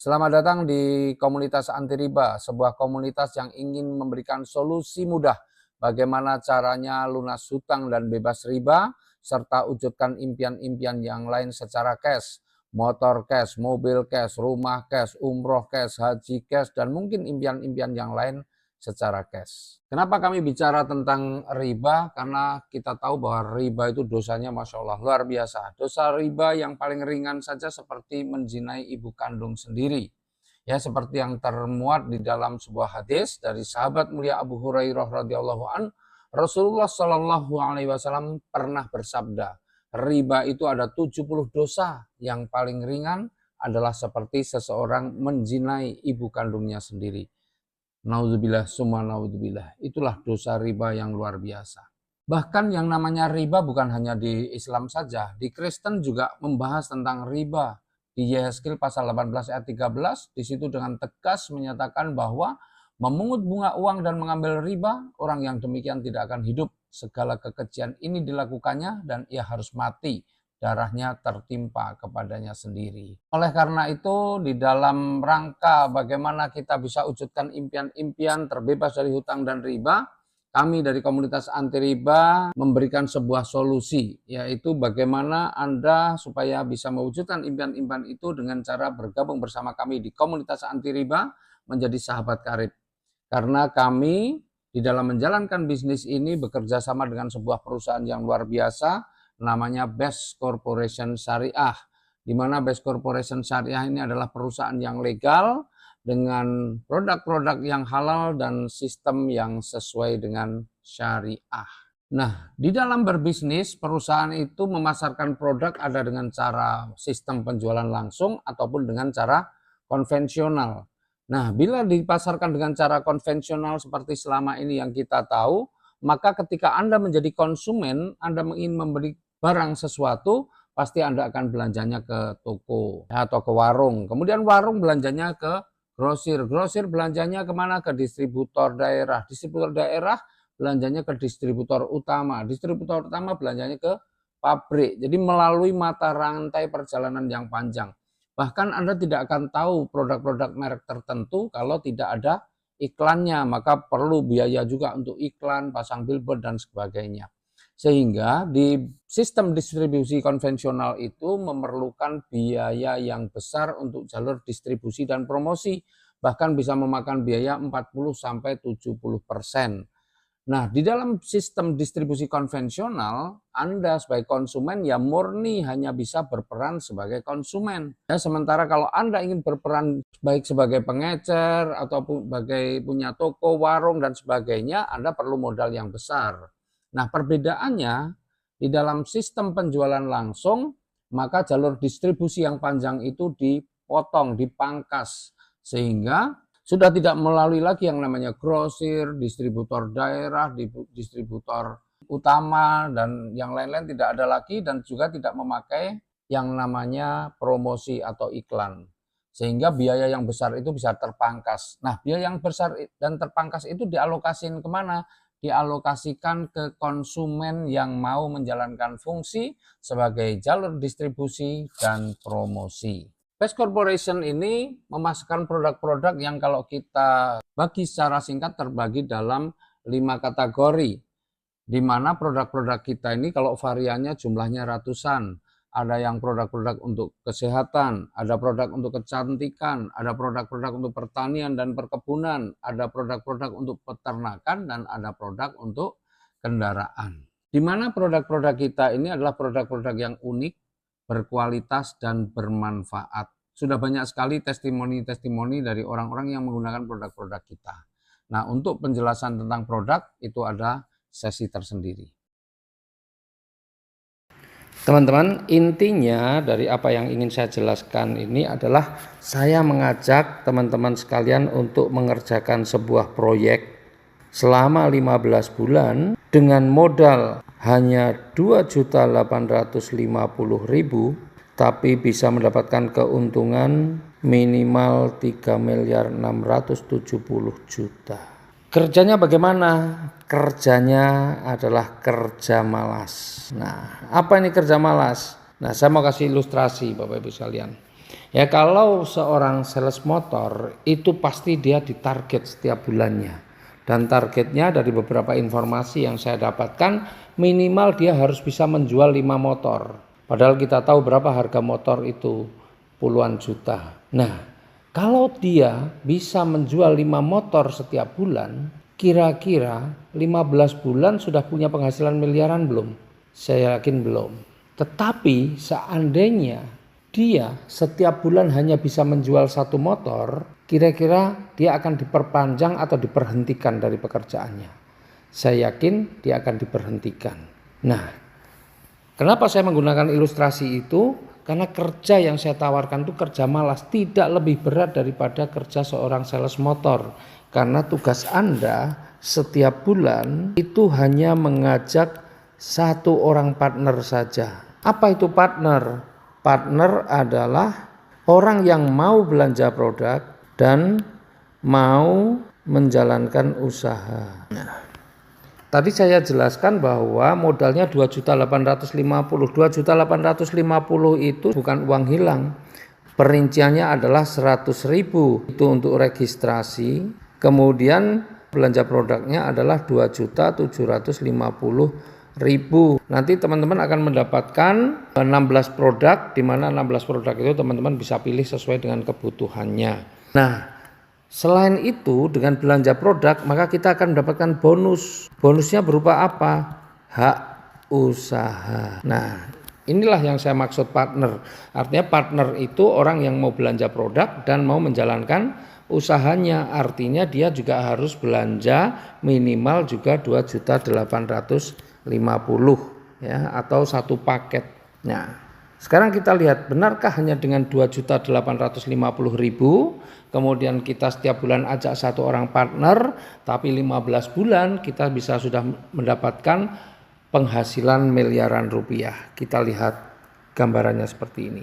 Selamat datang di komunitas anti riba, sebuah komunitas yang ingin memberikan solusi mudah bagaimana caranya lunas hutang dan bebas riba, serta wujudkan impian-impian yang lain secara cash, motor cash, mobil cash, rumah cash, umroh cash, haji cash, dan mungkin impian-impian yang lain secara cash. Kenapa kami bicara tentang riba? Karena kita tahu bahwa riba itu dosanya Masya Allah luar biasa. Dosa riba yang paling ringan saja seperti menzinai ibu kandung sendiri. Ya, seperti yang termuat di dalam sebuah hadis dari sahabat mulia Abu Hurairah radhiyallahu an, Rasulullah Shallallahu alaihi wasallam pernah bersabda, riba itu ada 70 dosa, yang paling ringan adalah seperti seseorang menzinai ibu kandungnya sendiri. Naudzubillah summa naudzubillah. Itulah dosa riba yang luar biasa. Bahkan yang namanya riba bukan hanya di Islam saja, di Kristen juga membahas tentang riba. Di Yehezkiel pasal 18 ayat 13, di situ dengan tegas menyatakan bahwa memungut bunga uang dan mengambil riba, orang yang demikian tidak akan hidup. Segala kekejian ini dilakukannya dan ia harus mati. Darahnya tertimpa kepadanya sendiri. Oleh karena itu, di dalam rangka bagaimana kita bisa wujudkan impian-impian terbebas dari hutang dan riba, kami dari komunitas anti riba memberikan sebuah solusi, yaitu bagaimana Anda supaya bisa mewujudkan impian-impian itu dengan cara bergabung bersama kami di komunitas anti riba menjadi sahabat karib. Karena kami di dalam menjalankan bisnis ini bekerja sama dengan sebuah perusahaan yang luar biasa, namanya Best Corporation Syariah, di mana Best Corporation Syariah ini adalah perusahaan yang legal dengan produk-produk yang halal dan sistem yang sesuai dengan syariah. Nah, di dalam berbisnis, perusahaan itu memasarkan produk ada dengan cara sistem penjualan langsung ataupun dengan cara konvensional. Nah, bila dipasarkan dengan cara konvensional seperti selama ini yang kita tahu, maka ketika Anda menjadi konsumen, Anda ingin membeli barang sesuatu, pasti Anda akan belanjanya ke toko atau ke warung. Kemudian warung belanjanya ke grosir. Grosir belanjanya kemana? Ke distributor daerah. Distributor daerah belanjanya ke distributor utama. Distributor utama belanjanya ke pabrik. Jadi melalui mata rantai perjalanan yang panjang. Bahkan Anda tidak akan tahu produk-produk merek tertentu kalau tidak ada iklannya. Maka perlu biaya juga untuk iklan, pasang billboard, dan sebagainya. Sehingga di sistem distribusi konvensional itu memerlukan biaya yang besar untuk jalur distribusi dan promosi, bahkan bisa memakan biaya 40-70%. Nah, di dalam sistem distribusi konvensional, Anda sebagai konsumen ya murni hanya bisa berperan sebagai konsumen. Ya, sementara kalau Anda ingin berperan baik sebagai pengecer ataupun sebagai punya toko, warung, dan sebagainya, Anda perlu modal yang besar. Nah, perbedaannya di dalam sistem penjualan langsung, maka jalur distribusi yang panjang itu dipotong, dipangkas, sehingga sudah tidak melalui lagi yang namanya grosir, distributor daerah, distributor utama, dan yang lain-lain tidak ada lagi, dan juga tidak memakai yang namanya promosi atau iklan. Sehingga biaya yang besar itu bisa terpangkas. Nah, biaya yang besar dan terpangkas itu dialokasikan kemana? Dialokasikan ke konsumen yang mau menjalankan fungsi sebagai jalur distribusi dan promosi. Best Corporation ini memasarkan produk-produk yang kalau kita bagi secara singkat terbagi dalam 5 kategori, di mana produk-produk kita ini kalau variannya jumlahnya ratusan. Ada yang produk-produk untuk kesehatan, ada produk untuk kecantikan, ada produk-produk untuk pertanian dan perkebunan, ada produk-produk untuk peternakan, dan ada produk untuk kendaraan. Di mana produk-produk kita ini adalah produk-produk yang unik, berkualitas, dan bermanfaat. Sudah banyak sekali testimoni-testimoni dari orang-orang yang menggunakan produk-produk kita. Nah, untuk penjelasan tentang produk itu ada sesi tersendiri. Teman-teman, intinya dari apa yang ingin saya jelaskan ini adalah saya mengajak teman-teman sekalian untuk mengerjakan sebuah proyek selama 15 bulan dengan modal hanya 2.850.000, tapi bisa mendapatkan keuntungan minimal 3.670.000.000. Kerjanya bagaimana? Kerjanya adalah kerja malas. Nah, apa ini kerja malas? Nah, saya mau kasih ilustrasi Bapak Ibu sekalian. Ya, kalau seorang sales motor itu pasti dia ditarget setiap bulannya. Dan targetnya dari beberapa informasi yang saya dapatkan, minimal dia harus bisa menjual 5 motor. Padahal kita tahu berapa harga motor itu, puluhan juta. Nah, kalau dia bisa menjual 5 motor setiap bulan, kira-kira 15 bulan sudah punya penghasilan miliaran belum? Saya yakin belum. Tetapi seandainya dia setiap bulan hanya bisa menjual 1 motor, kira-kira dia akan diperpanjang atau diberhentikan dari pekerjaannya. Saya yakin dia akan diberhentikan. Nah, kenapa saya menggunakan ilustrasi itu? Karena kerja yang saya tawarkan itu kerja malas, tidak lebih berat daripada kerja seorang sales motor. Karena tugas Anda setiap bulan itu hanya mengajak 1 orang partner saja. Apa itu partner? Partner adalah orang yang mau belanja produk dan mau menjalankan usaha. Tadi saya jelaskan bahwa modalnya 2.850. 2.850 itu bukan uang hilang. Perinciannya adalah 100.000 itu untuk registrasi. Kemudian belanja produknya adalah 2.750.000. Nanti teman-teman akan mendapatkan 16 produk, di mana 16 produk itu teman-teman bisa pilih sesuai dengan kebutuhannya. Nah, selain itu dengan belanja produk maka kita akan mendapatkan bonus. Bonusnya berupa apa? Hak usaha. Nah, inilah yang saya maksud partner. Artinya partner itu orang yang mau belanja produk dan mau menjalankan usahanya. Artinya dia juga harus belanja minimal juga 2.850.000 ya, atau 1 paket. Nah, sekarang kita lihat, benarkah hanya dengan 2.850.000 kemudian kita setiap bulan ajak 1 orang partner, tapi 15 bulan kita bisa sudah mendapatkan penghasilan miliaran rupiah. Kita lihat gambarannya seperti ini.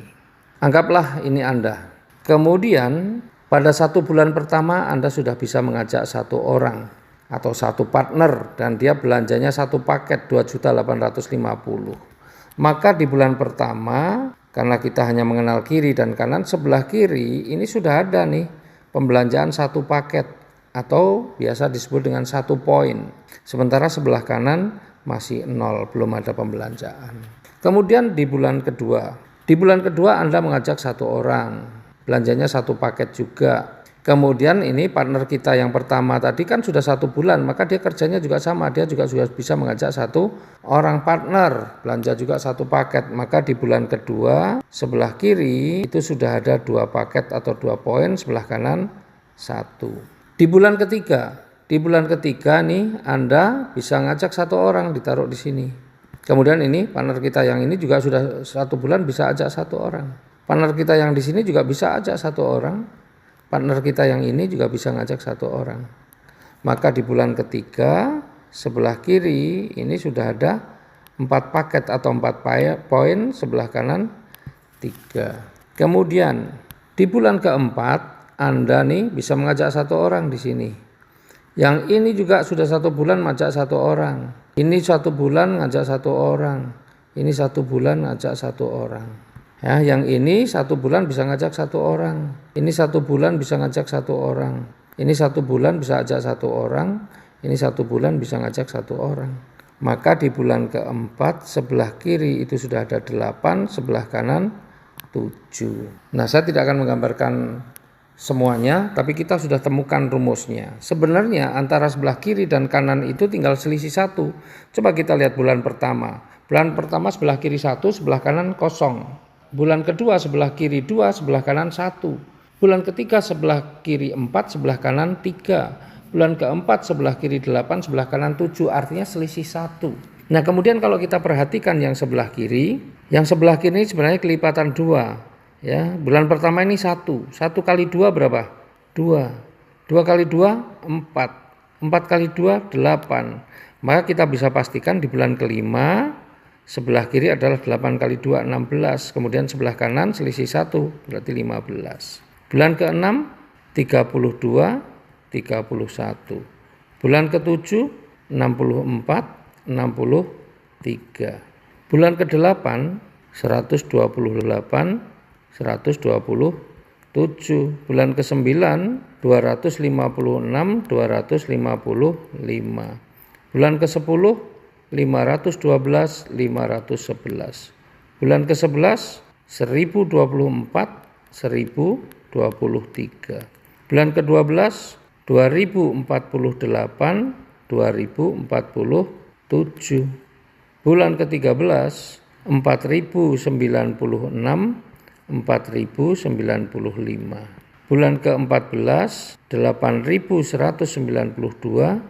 Anggaplah ini Anda. Kemudian pada 1 bulan pertama Anda sudah bisa mengajak 1 orang atau 1 partner dan dia belanjanya 1 paket 2.850. Maka di bulan pertama, karena kita hanya mengenal kiri dan kanan, sebelah kiri ini sudah ada nih pembelanjaan 1 paket atau biasa disebut dengan 1 poin. Sementara sebelah kanan masih 0, belum ada pembelanjaan. Kemudian di bulan kedua Anda mengajak 1 orang, belanjanya 1 paket juga. Kemudian ini partner kita yang pertama tadi kan sudah 1 bulan, maka dia kerjanya juga sama, dia juga sudah bisa mengajak 1 orang partner, belanja juga 1 paket. Maka di bulan kedua sebelah kiri itu sudah ada 2 paket atau 2 poin, sebelah kanan 1. Di bulan ketiga nih Anda bisa ngajak 1 orang, ditaruh di sini. Kemudian ini partner kita yang ini juga sudah 1 bulan bisa ajak 1 orang. Partner kita yang di sini juga bisa ajak 1 orang. Partner kita yang ini juga bisa ngajak 1 orang. Maka di bulan ketiga sebelah kiri ini sudah ada 4 paket atau 4 poin, sebelah kanan 3. Kemudian di bulan keempat Anda nih bisa mengajak 1 orang di sini. Yang ini juga sudah 1 bulan ngajak 1 orang. Ini 1 bulan ngajak 1 orang. Ini 1 bulan ngajak 1 orang. Ya, yang ini 1 bulan bisa ngajak 1 orang. Ini 1 bulan bisa ngajak 1 orang. Ini 1 bulan bisa ajak 1 orang. Ini 1 bulan bisa ngajak 1 orang. Maka di bulan keempat sebelah kiri itu sudah ada 8, sebelah kanan 7. Nah, saya tidak akan menggambarkan semuanya, tapi kita sudah temukan rumusnya. Sebenarnya antara sebelah kiri dan kanan itu tinggal selisih 1. Coba kita lihat bulan pertama. Bulan pertama sebelah kiri 1, sebelah kanan kosong. Bulan kedua sebelah kiri 2, sebelah kanan 1. Bulan ketiga sebelah kiri 4, sebelah kanan 3. Bulan keempat sebelah kiri 8, sebelah kanan 7. Artinya selisih 1. Nah, kemudian kalau kita perhatikan yang sebelah kiri ini sebenarnya kelipatan 2. Ya, bulan pertama ini 1. 1 kali 2 berapa? 2. 2 kali 2 4. 4 kali 2 8. Maka kita bisa pastikan di bulan kelima sebelah kiri adalah 8 kali 2 16. Kemudian sebelah kanan selisih 1 berarti 15. Bulan ke-6 32 31. Bulan ke-7 64 63. Bulan ke-8 128 127. Bulan ke-9 256, 255. Bulan ke-10 512, 511. Bulan ke-11 1024, 1023. Bulan ke-12 2048, 2047. Bulan ke-13 4096, 4095. Bulan ke-14 8192,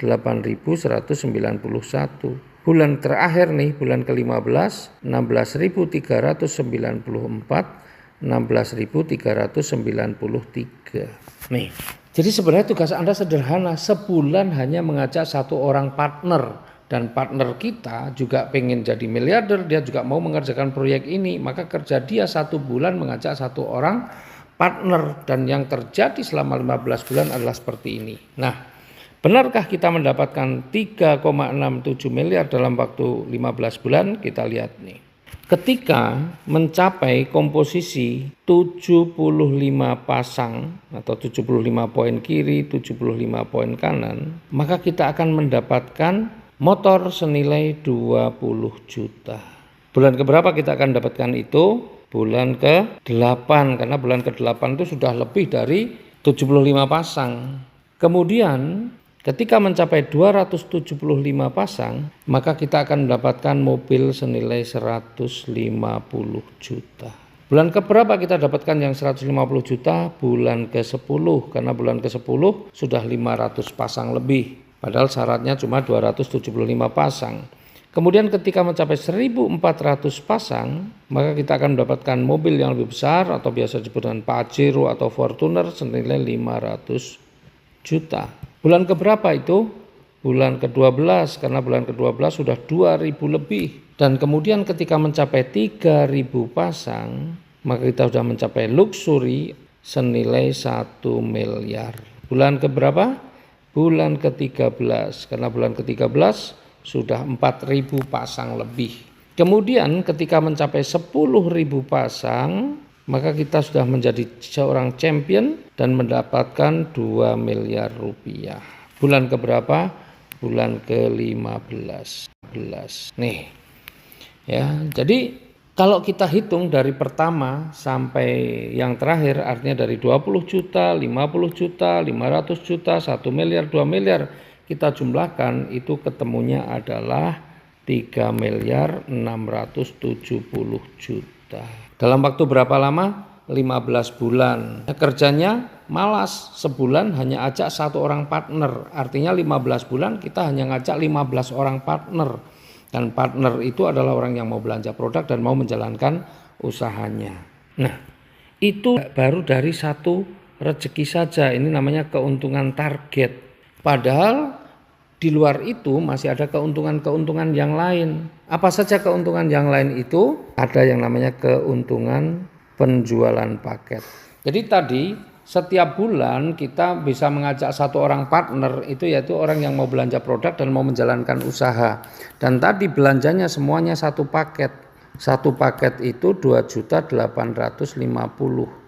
8191. Bulan terakhir nih, bulan ke-15 16.394, 16.393. Nih, jadi sebenarnya tugas Anda sederhana, sebulan hanya mengajak satu orang partner, dan partner kita juga pengen jadi miliarder, dia juga mau mengerjakan proyek ini, maka kerja dia 1 bulan mengajak satu orang partner, dan yang terjadi selama 15 bulan adalah seperti ini. Nah, benarkah kita mendapatkan 3,67 miliar dalam waktu 15 bulan? Kita lihat nih. Ketika mencapai komposisi 75 pasang atau 75 poin kiri, 75 poin kanan, maka kita akan mendapatkan motor senilai 20 juta. Bulan keberapa kita akan dapatkan itu? Bulan ke-8, karena bulan ke-8 itu sudah lebih dari 75 pasang. Kemudian ketika mencapai 275 pasang, maka kita akan mendapatkan mobil senilai 150 juta. Bulan keberapa kita dapatkan yang 150 juta? Bulan ke-10, karena bulan ke-10 sudah 500 pasang lebih. Padahal syaratnya cuma 275 pasang. Kemudian ketika mencapai 1400 pasang, maka kita akan mendapatkan mobil yang lebih besar atau biasa disebut dengan Pajero atau Fortuner senilai 500 juta. Bulan keberapa itu? Bulan ke-12, karena bulan ke-12 sudah 2000 lebih. Dan kemudian ketika mencapai 3000 pasang, maka kita sudah mencapai luxury senilai 1 miliar. Bulan keberapa? Bulan ke-13, karena bulan ke-13 sudah 4000 pasang lebih. Kemudian ketika mencapai 10.000 pasang, maka kita sudah menjadi seorang champion dan mendapatkan 2 miliar rupiah. Bulan keberapa? Bulan ke-15. Nih, ya, jadi kalau kita hitung dari pertama sampai yang terakhir, artinya dari 20 juta, 50 juta, 500 juta, 1 miliar, 2 miliar, kita jumlahkan itu ketemunya adalah 3 miliar 670 juta. Dalam waktu berapa lama? 15 bulan. Kerjanya malas, sebulan hanya ajak satu orang partner. Artinya 15 bulan kita hanya ngajak 15 orang partner. Dan partner itu adalah orang yang mau belanja produk dan mau menjalankan usahanya. Nah, itu baru dari satu rezeki saja. Ini namanya keuntungan target. Padahal di luar itu masih ada keuntungan-keuntungan yang lain. Apa saja keuntungan yang lain itu? Ada yang namanya keuntungan penjualan paket. Jadi tadi setiap bulan kita bisa mengajak satu orang partner, itu yaitu orang yang mau belanja produk dan mau menjalankan usaha. Dan tadi belanjanya semuanya satu paket. Satu paket itu 2.850.000.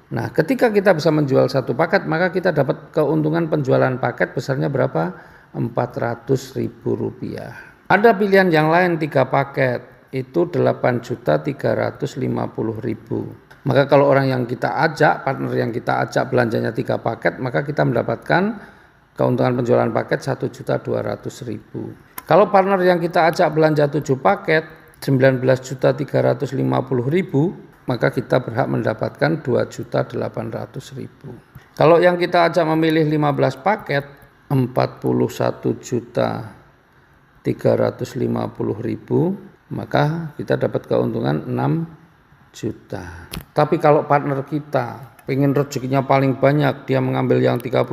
Nah, ketika kita bisa menjual satu paket, maka kita dapat keuntungan penjualan paket besarnya berapa? 400.000 rupiah. Ada pilihan yang lain 3 paket, itu 8.350.000. Maka kalau orang yang kita ajak, partner yang kita ajak belanjanya 3 paket, maka kita mendapatkan keuntungan penjualan paket 1.200.000. Kalau partner yang kita ajak belanja 7 paket, 19.350.000, maka kita berhak mendapatkan 2.800.000. Kalau yang kita ajak memilih 15 paket, 41.350.000, maka kita dapat keuntungan 6 juta. Tapi kalau partner kita pengen rezekinya paling banyak, dia mengambil yang 31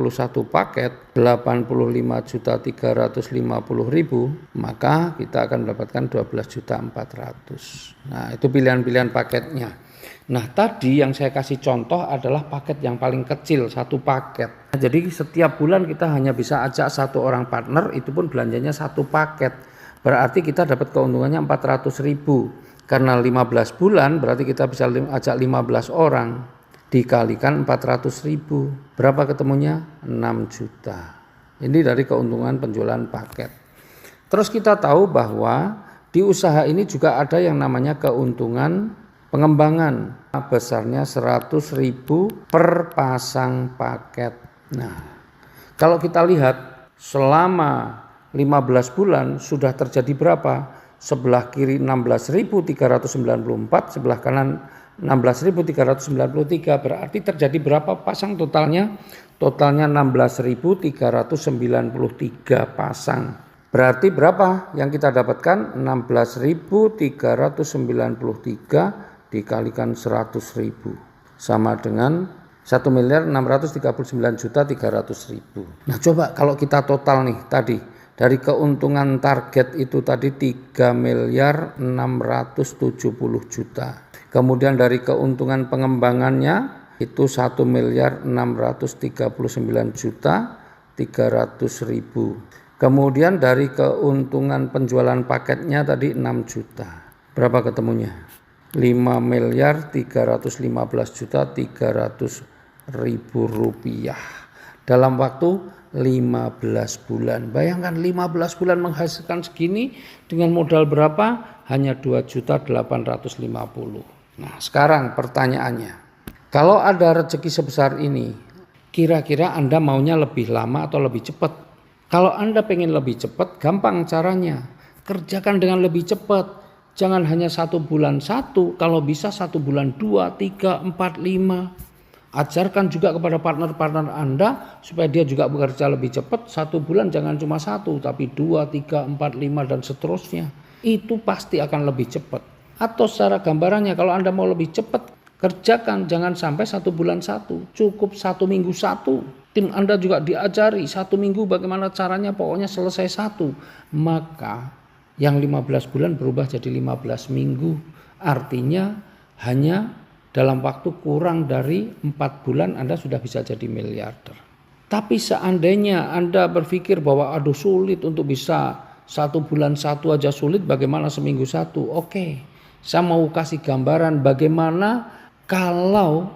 paket, 85.350.000, maka kita akan mendapatkan 12.400.000. Nah, itu pilihan-pilihan paketnya. Nah, tadi yang saya kasih contoh adalah paket yang paling kecil, 1 paket. Jadi setiap bulan kita hanya bisa ajak 1 orang partner, itu pun belanjanya 1 paket. Berarti kita dapat keuntungannya 400.000. Karena 15 bulan berarti kita bisa ajak 15 orang. Dikalikan 400.000. Berapa ketemunya? 6 juta. Ini dari keuntungan penjualan paket. Terus kita tahu bahwa di usaha ini juga ada yang namanya keuntungan pengembangan. Besarnya 100.000 per pasang paket. Nah, kalau kita lihat selama 15 bulan sudah terjadi berapa? Sebelah kiri 16.394, sebelah kanan 16.393, berarti terjadi berapa pasang totalnya? Totalnya 16.393 pasang. Berarti berapa yang kita dapatkan? 16.393 dikalikan 100.000 sama dengan 1.639.300.000. Nah, coba kalau kita total nih tadi dari keuntungan target itu tadi 3.670.000.000. Kemudian dari keuntungan pengembangannya itu 1.639.300.000. Kemudian dari keuntungan penjualan paketnya tadi 6 juta. Berapa ketemunya? 5.315.300.000 rupiah. Dalam waktu 15 bulan. Bayangkan 15 bulan menghasilkan segini dengan modal berapa? Hanya 2.850.000. Nah, sekarang pertanyaannya, kalau ada rezeki sebesar ini, kira-kira Anda maunya lebih lama atau lebih cepat? Kalau Anda pengen lebih cepat, gampang caranya. Kerjakan dengan lebih cepat. Jangan hanya 1 bulan 1, kalau bisa 1 bulan 2, 3, 4, 5. Ajarkan juga kepada partner-partner Anda supaya dia juga bekerja lebih cepat. 1 bulan jangan cuma 1, tapi 2, 3, 4, 5 dan seterusnya. Itu pasti akan lebih cepat. Atau secara gambarannya kalau Anda mau lebih cepat, kerjakan jangan sampai 1 bulan 1, cukup 1 minggu 1. Tim Anda juga diajari 1 minggu bagaimana caranya, pokoknya selesai 1. Maka yang 15 bulan berubah jadi 15 minggu. Artinya hanya dalam waktu kurang dari 4 bulan Anda sudah bisa jadi miliarder. Tapi seandainya Anda berpikir bahwa aduh sulit untuk bisa 1 bulan 1 aja sulit, bagaimana seminggu 1? Oke. Saya mau kasih gambaran bagaimana kalau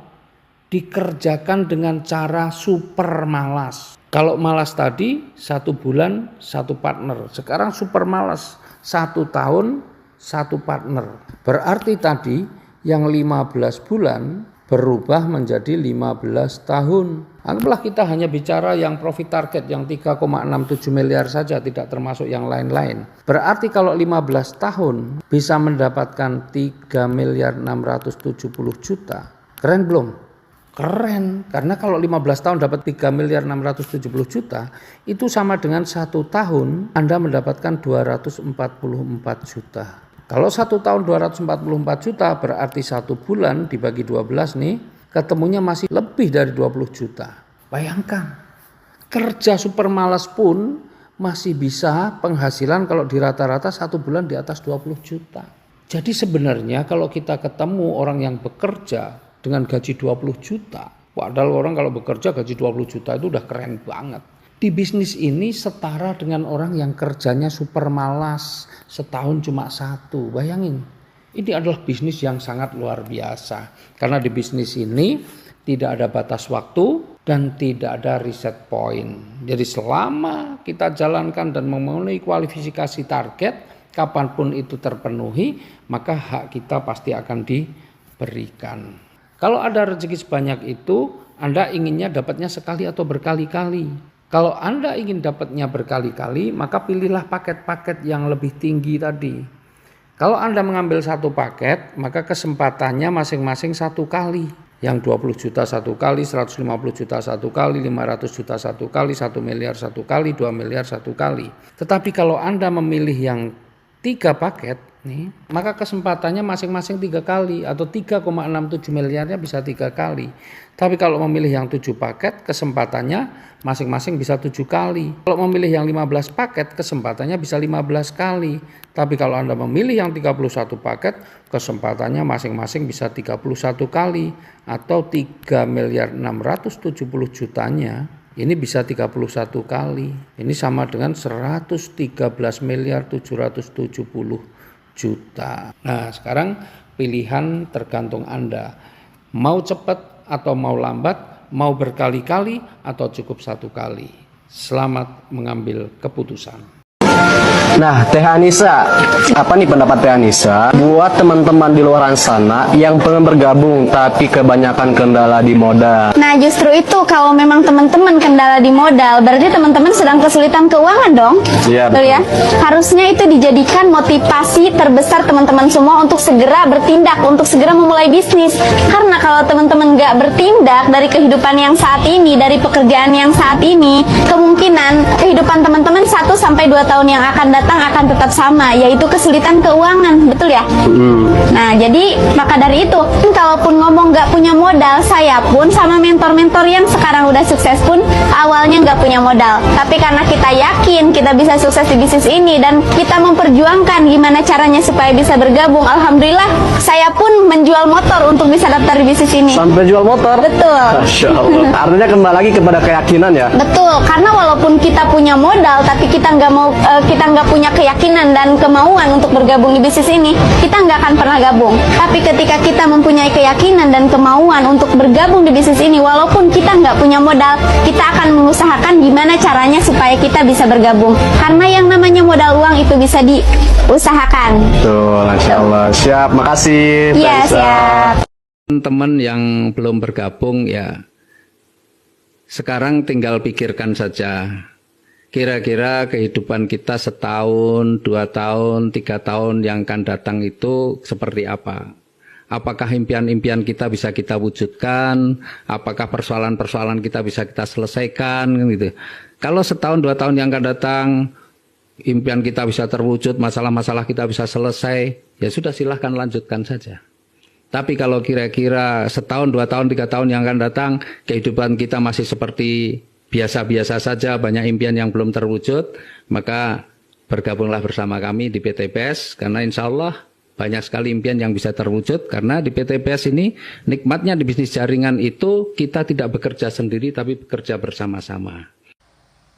dikerjakan dengan cara super malas. Kalau malas tadi 1 bulan 1 partner. Sekarang super malas 1 tahun 1 partner. Berarti tadi yang 15 bulan berubah menjadi 15 tahun. Anggaplah kita hanya bicara yang profit target yang 3,67 miliar saja, tidak termasuk yang lain-lain. Berarti kalau 15 tahun bisa mendapatkan 3.670.000.000. Keren belum? Keren, karena kalau 15 tahun dapat 3.670.000.000 itu sama dengan 1 tahun Anda mendapatkan 244 juta. Kalau 1 tahun 244 juta berarti 1 bulan dibagi 12 nih, ketemunya masih lebih dari 20 juta. Bayangkan, kerja super malas pun masih bisa penghasilan kalau di rata-rata 1 bulan di atas 20 juta. Jadi sebenarnya kalau kita ketemu orang yang bekerja dengan gaji 20 juta, padahal orang kalau bekerja gaji 20 juta itu udah keren banget. Di bisnis ini setara dengan orang yang kerjanya super malas, setahun cuma 1. Bayangin, ini adalah bisnis yang sangat luar biasa. Karena di bisnis ini tidak ada batas waktu dan tidak ada reset point. Jadi selama kita jalankan dan memenuhi kualifikasi target, kapanpun itu terpenuhi, maka hak kita pasti akan diberikan. Kalau ada rezeki sebanyak itu, Anda inginnya dapatnya sekali atau berkali-kali. Kalau Anda ingin dapatnya berkali-kali, maka pilihlah paket-paket yang lebih tinggi tadi. Kalau Anda mengambil 1 paket, maka kesempatannya masing-masing 1 kali. Yang 20 juta 1 kali, 150 juta 1 kali, 500 juta 1 kali, 1 miliar 1 kali, 2 miliar 1 kali. Tetapi kalau Anda memilih yang 3 paket, nih, maka kesempatannya masing-masing 3 kali atau 3,67 miliarnya bisa 3 kali. Tapi kalau memilih yang 7 paket, kesempatannya masing-masing bisa 7 kali. Kalau memilih yang 15 paket, kesempatannya bisa 15 kali. Tapi kalau Anda memilih yang 31 paket, kesempatannya masing-masing bisa 31 kali. Atau 3.670 jutanya, ini bisa 31 kali. Ini sama dengan 113.770.000.000. juta. Nah, sekarang pilihan tergantung Anda. Mau cepat atau mau lambat, mau berkali-kali atau cukup satu kali. Selamat mengambil keputusan. Nah, Teh Anissa, apa nih pendapat Teh Anissa buat teman-teman di luar sana yang pengen bergabung tapi kebanyakan kendala di modal? Nah, justru itu kalau memang teman-teman kendala di modal, berarti teman-teman sedang kesulitan keuangan dong. Iya, betul ya. Harusnya itu dijadikan motivasi terbesar teman-teman semua untuk segera bertindak, untuk segera memulai bisnis. Karena kalau teman-teman nggak bertindak dari kehidupan yang saat ini, dari pekerjaan yang saat ini, kemungkinan kehidupan teman-teman 1-2 tahun yang akan datang akan tetap sama, yaitu kesulitan keuangan, betul ya? Nah, jadi maka dari itu, kalaupun ngomong nggak punya modal, saya pun sama mentor-mentor yang sekarang udah sukses pun awalnya nggak punya modal. Tapi karena kita yakin kita bisa sukses di bisnis ini dan kita memperjuangkan gimana caranya supaya bisa bergabung, alhamdulillah saya pun menjual motor untuk bisa daftar di bisnis ini. Sampai jual motor? Betul. Masya Allah. Artinya kembali lagi kepada keyakinan ya? Betul, karena walaupun kita punya modal, tapi kita nggak punya keyakinan dan kemauan untuk bergabung di bisnis ini, kita nggak akan pernah gabung. Tapi ketika kita mempunyai keyakinan dan kemauan untuk bergabung di bisnis ini, walaupun kita nggak punya modal, kita akan mengusahakan gimana caranya supaya kita bisa bergabung. Karena yang namanya modal uang itu bisa diusahakan. Betul, Masya Allah. Siap, makasih. Iya, siap. Teman-teman yang belum bergabung ya, sekarang tinggal pikirkan saja. Kira-kira kehidupan kita 1 tahun, 2 tahun, 3 tahun yang akan datang itu seperti apa? Apakah impian-impian kita bisa kita wujudkan? Apakah persoalan-persoalan kita bisa kita selesaikan? Gitu. Kalau 1-2 tahun yang akan datang, impian kita bisa terwujud, masalah-masalah kita bisa selesai, ya sudah silahkan lanjutkan saja. Tapi kalau kira-kira 1-2 tahun, 3 tahun yang akan datang, kehidupan kita masih seperti biasa-biasa saja, banyak impian yang belum terwujud, maka bergabunglah bersama kami di PT PES, karena insya Allah banyak sekali impian yang bisa terwujud, karena di PT PES ini nikmatnya di bisnis jaringan itu kita tidak bekerja sendiri tapi bekerja bersama-sama.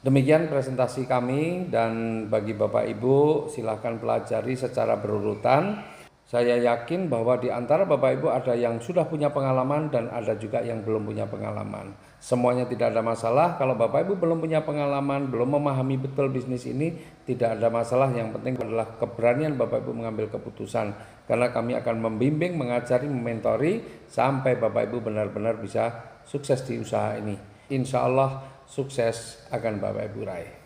Demikian presentasi kami, dan bagi Bapak Ibu silahkan pelajari secara berurutan. Saya yakin bahwa di antara Bapak Ibu ada yang sudah punya pengalaman dan ada juga yang belum punya pengalaman. Semuanya tidak ada masalah. Kalau Bapak Ibu belum punya pengalaman, belum memahami betul bisnis ini, tidak ada masalah. Yang penting adalah keberanian Bapak Ibu mengambil keputusan. Karena kami akan membimbing, mengajari, mementori sampai Bapak Ibu benar-benar bisa sukses di usaha ini. Insya Allah sukses akan Bapak Ibu raih.